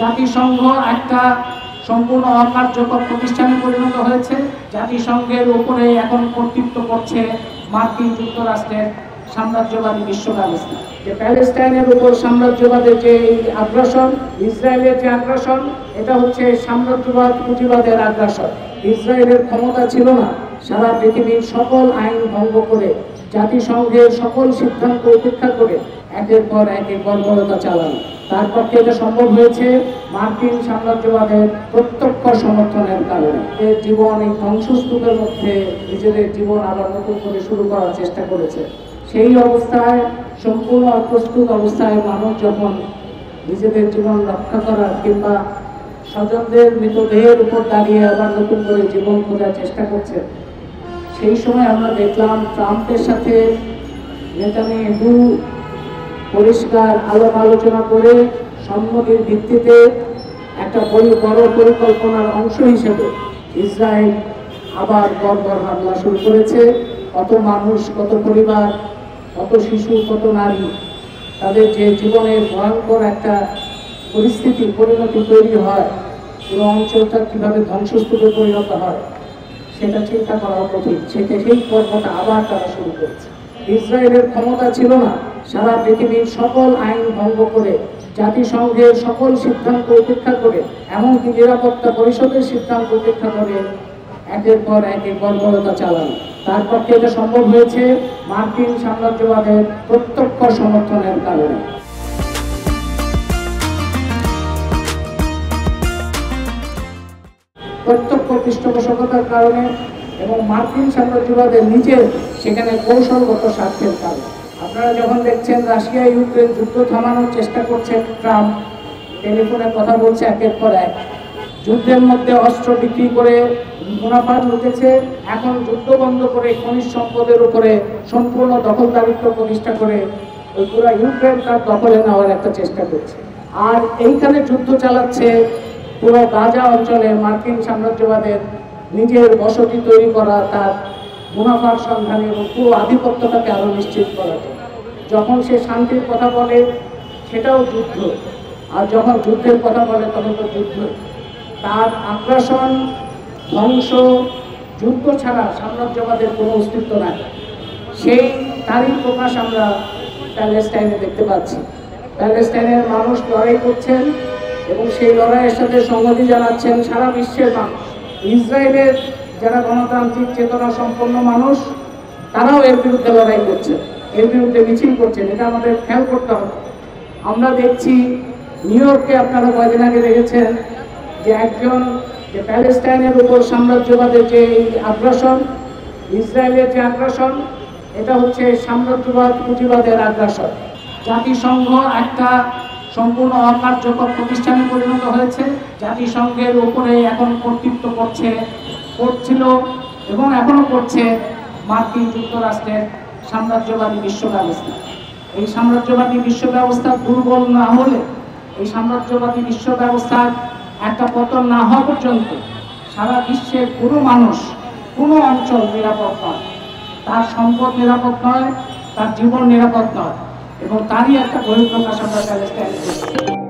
জাতিসংঘ একটা সম্পূর্ণ অকার্যকর প্রতিষ্ঠানে পরিণত হয়েছে। জাতিসংঘের উপরে এখন কর্তৃত্ব করছে মার্কিন যুক্তরাষ্ট্রের সাম্রাজ্যবাদী বিশ্ব ব্যবস্থা। যে প্যালেস্টাইনের উপর সাম্রাজ্যবাদের যে আগ্রাসন, ইসরায়েলের যে আগ্রাসন, এটা হচ্ছে সাম্রাজ্যবাদ পুঁজিবাদের আগ্রাসন। ইসরায়েলের ক্ষমতা ছিল না সারা পৃথিবীর সকল আইন ভঙ্গ করে, জাতিসংঘের সকল সিদ্ধান্ত উপেক্ষা করে একের পর এক বর্বরতা চালানো। তার পক্ষে এটা সম্ভব হয়েছে মার্কিন সাম্রাজ্যবাদের প্রত্যক্ষ সমর্থনের কারণে। এর জীবন এই ধ্বংসস্তূপের মধ্যে নিজেদের জীবন আবার নতুন করে শুরু করার চেষ্টা করেছে। সেই অবস্থায়, সম্পূর্ণ অপ্রস্তুত অবস্থায় মানুষ যখন নিজেদের জীবন রক্ষা করার কিংবা স্বজনদের মৃতদেহের উপর দাঁড়িয়ে আবার নতুন করে জীবন খোঁজার চেষ্টা করছে, সেই সময় আমরা দেখলাম ট্রাম্পের সাথে নেতানিয়াহু পরিষ্কার আলাপ আলোচনা করে সম্মতির ভিত্তিতে একটা বড় পরিকল্পনার অংশ হিসেবে ইসরায়েল আবার বর্বর হামলা শুরু করেছে। কত মানুষ, কত পরিবার, কত শিশু, কত নারী, তাদের যে জীবনের ভয়ঙ্কর একটা পরিণতি তৈরি হয়, পুরো অঞ্চলটা কীভাবে ধ্বংসস্তূপে পরিণত হয় সেটা চিন্তা করা কঠিন। সেই পর্বটা আবার তারা শুরু করেছে। ইসরায়েলের ক্ষমতা ছিল না সারা পৃথিবীর সকল আইন ভঙ্গ করে, জাতিসংঘের সকল সিদ্ধান্ত উপেক্ষা করে, এমনকি নিরাপত্তা পরিষদের সিদ্ধান্ত উপেক্ষা করে একের পর এক বর্বরতা চালানো। তার পক্ষে এটা সম্ভব হয়েছে মার্কিন সাম্রাজ্যবাদের প্রত্যক্ষ সমর্থনের কারণে। প্রত্যক্ষ পৃষ্ঠপোষকতার কারণে এবং মার্কিন সাম্রাজ্যবাদের নিজের সেখানে কৌশলগত স্বার্থের কারণে। আপনারা যখন দেখছেন রাশিয়া ইউক্রেন যুদ্ধ থামানোর চেষ্টা করছে, ট্রাম্প টেলিফোনে কথা বলছে একের পর এক, যুদ্ধের মধ্যে অস্ত্র বিক্রি করে মুনাফা লুটেছে, এখন যুদ্ধ বন্ধ করে খনিজ সম্পদের উপরে সম্পূর্ণ দখলদারিত্ব প্রতিষ্ঠা করে ওই পুরো ইউক্রেন তার দখলে নেওয়ার একটা চেষ্টা করছে। আর এইখানে যুদ্ধ চালাচ্ছে পুরো গাজা অঞ্চলে মার্কিন সাম্রাজ্যবাদের নিজের বসতি তৈরি করা, তার মুনাফার সন্ধানে এবং পুরো আধিপত্যটাকে আরও নিশ্চিত করার জন্য। যখন সে শান্তির কথা বলে সেটাও যুদ্ধ, আর যখন যুদ্ধের কথা বলে তখন তো যুদ্ধ। তার আগ্রাসন, ধ্বংস, যুদ্ধ ছাড়া সাম্রাজ্যবাদের কোনো অস্তিত্ব নাই। তারই প্রকাশ আমরা প্যালেস্টাইনে দেখতে পাচ্ছি। প্যালেস্টাইনের মানুষ লড়াই করছেন এবং সেই লড়াইয়ের সাথে সংহতি জানাচ্ছেন সারা বিশ্বের মানুষ। ইসরায়েলের যারা গণতান্ত্রিক চেতনা সম্পন্ন মানুষ, তারাও এর বিরুদ্ধে লড়াই করছেন, এর বিরুদ্ধে মিছিল করছেন। এটা আমাদের খেয়াল করতে হবে। আমরা দেখছি নিউ ইয়র্কে, আপনারা কয়েকদিন আগে দেখেছেন যে প্যালেস্টাইনের উপর সাম্রাজ্যবাদের যে আগ্রাসন, ইসরায়েলের যে আগ্রাসন, এটা হচ্ছে সাম্রাজ্যবাদ পুঁজিবাদের আগ্রাসন। জাতিসংঘ একটা সম্পূর্ণ অকার্যকর প্রতিষ্ঠানে পরিণত হয়েছে। জাতিসংঘের উপরে এখন কর্তৃত্ব করছিল এবং এখনো করছে মার্কিন যুক্তরাষ্ট্রের সাম্রাজ্যবাদী বিশ্ব ব্যবস্থা। এই সাম্রাজ্যবাদী বিশ্ব ব্যবস্থা দুর্বল না হলে, এই সাম্রাজ্যবাদী বিশ্ব ব্যবস্থার একটা পতন না হওয়া পর্যন্ত সারা বিশ্বের কোনো মানুষ, কোনো অঞ্চল নিরাপদ নয়, তার সম্পদ নিরাপদ নয়, তার জীবন নিরাপদ নয়, এবং তারই একটা বহিঃপ্রকাশ আমরা প্যালেস্টাইনে দেখছি।